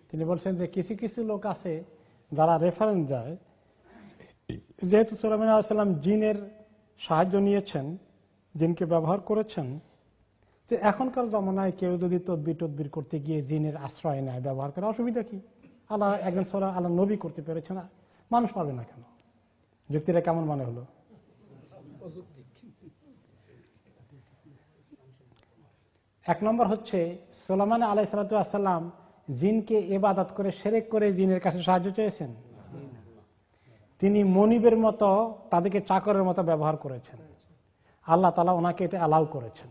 তিনি বলছেন যে কিছু কিছু লোক আছে যারা রেফারেন্স দেয়, যেহেতু সুলাইমান আলাইহিস সালাম জিনের সাহায্য নিয়েছেন, জিনকে ব্যবহার করেছেন, তো এখনকার জমানায় কেউ যদি তদবির করতে গিয়ে জিনের আশ্রয় নেয়, ব্যবহার করে, অসুবিধা কি? আল্লাহ একজন আল্লাহ নবী করতে পেরেছে না, মানুষ পারবে না কেন? যুক্তিটা কেমন মনে হলো? এক নম্বর হচ্ছে সুলাইমান আলাইহিস সালাম জিনকে ইবাদত করে শিরক করে জিনের কাছে সাহায্য চেয়েছেন? তিনি মনিবের মতো তাদেরকে চাকরের মতো ব্যবহার করেছেন। আল্লাহ তাআলা ওনাকে এটা অ্যালাউ করেছেন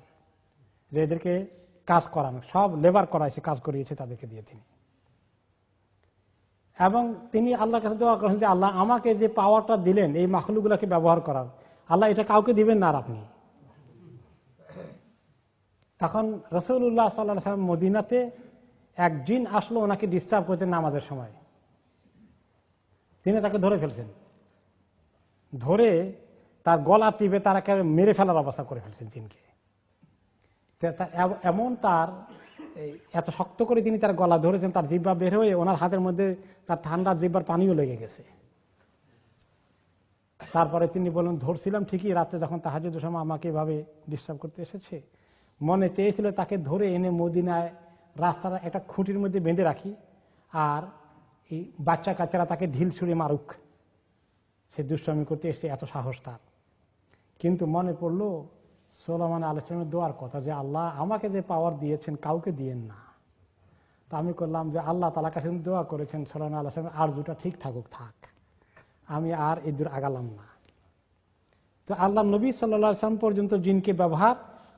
যে এদেরকে কাজ করানো, সব লেবার করাইছে, কাজ করিয়েছে তাদেরকে দিয়ে তিনি। এবং তিনি আল্লাহর কাছে দোয়া করেন যে আল্লাহ আমাকে যে পাওয়ারটা দিলেন এই মাখলুকগুলোকে ব্যবহার করার, আল্লাহ এটা কাউকে দিবেন না আর আপনি। তখন রাসূলুল্লাহ সাল্লাল্লাহু আলাইহি ওয়াসাল্লাম মদিনাতে এক জিন আসলো ওনাকে ডিস্টার্ব করতে নামাজের সময়। তিনি তাকে ধরে ফেলছেন, ধরে তার গলা টিপে তার একেবারে মেরে ফেলার অবস্থা করে ফেলছেন জিনকে। এমন তার এত শক্ত করে তিনি তার গলা ধরেছেন, তার জিহ্বা বের হয়ে ওনার হাতের মধ্যে তার ঠান্ডা জিহ্বার পানিও লেগে গেছে। তারপরে তিনি বলেন, ধরছিলাম ঠিকই, রাত্রে যখন তাহাজ্জুদের সময় আমাকে এভাবে ডিস্টার্ব করতে এসেছে, মনে চেয়েছিল তাকে ধরে এনে মদিনায় রাস্তার একটা খুঁটির মধ্যে বেঁধে রাখি, আর এই বাচ্চা কাচ্চারা তাকে ঢিল ছুঁড়ে মারুক, সে দুষ্টামি করতে এসেছে, এত সাহস তার। কিন্তু মনে পড়লো সুলাইমান আলাইহিস সালামের দোয়ার কথা যে আল্লাহ আমাকে যে পাওয়ার দিয়েছেন কাউকে দিয়েন না। তা আমি করলাম যে আল্লাহ তাআলার কাছে দোয়া করেছেন সুলাইমান আলাইহিস সালামের আরজুটা ঠিক থাকুক, থাক, আমি আর এই দূর আগালাম না। তো আল্লাহ নবী সাল্লাল্লাহু আলাইহি ওয়াসাল্লাম পর্যন্ত জিনকে ব্যবহার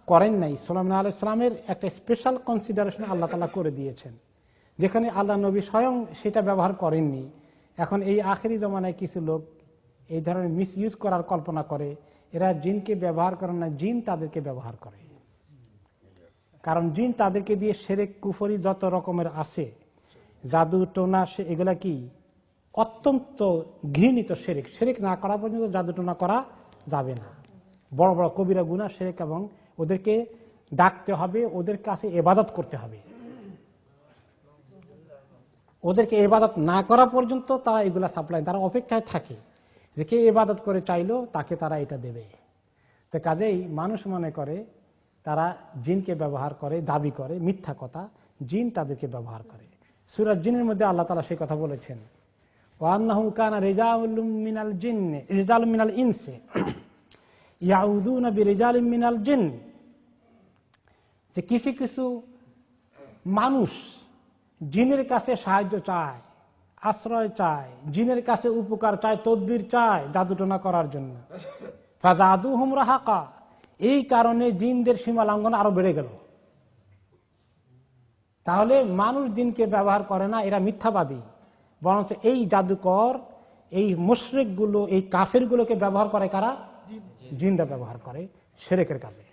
করেন নাই। সুলাইমান আলাইহিস সালামের একটা স্পেশাল কনসিডারেশন আল্লাহ তাআলা করে দিয়েছেন, যেখানে আল্লাহ নবী স্বয়ং সেটা ব্যবহার করেননি। এখন এই আখেরি জমানায় কিছু লোক এই ধরনের মিস ইউজ করার কল্পনা করে, এরা জিনকে ব্যবহার করে না, জিন তাদেরকে ব্যবহার করে। কারণ জিন তাদেরকে দিয়ে শিরক কুফরি যত রকমের আছে, জাদু টোনা, এগুলা কি অত্যন্ত ঘৃণিত শিরক। শিরক না করা পর্যন্ত জাদু টোনা করা যাবে না, বড় বড় কবিরা গুনাহ শিরক, এবং ওদেরকে ডাকতে হবে, ওদের কাছে ইবাদত করতে হবে। ওদেরকে ইবাদত না করা পর্যন্ত তারা এগুলা সাপ্লাই, তারা অপেক্ষায় থাকে যে কে ইবাদত করে চাইলো তাকে তারা এটা দেবে। তো কাজেই মানুষ মনে করে তারা জিনকে ব্যবহার করে, দাবি করে, মিথ্যা কথা, জিন তাদেরকে ব্যবহার করে। সূরা জিনের মধ্যে আল্লাহ তাআলা সেই কথা বলেছেন, ওয়ান্নাহু কানা রিজালুম মিনাল জিন্নি রিজালুম মিনাল ইনসি ইয়াউযুনা বিরিজালিম মিনাল জিন, যে কিছু কিছু মানুষ জিনের কাছে সাহায্য চায়, আশ্রয় চায়, জিনের কাছে উপকার চায়, তদবির চায় জাদুটোনা করার জন্য। ফাজাদুহুম রাহাকা, এই কারণে জিনদের সীমা লঙ্ঘন আরো বেড়ে গেল। তাহলে মানুষ জিনকে ব্যবহার করে না, এরা মিথ্যাবাদী। বরঞ্চ এই জাদুকর, এই মুশরিক গুলো, এই কাফের গুলোকে ব্যবহার করে কারা? জিনরা ব্যবহার করে শিরকের কাজে।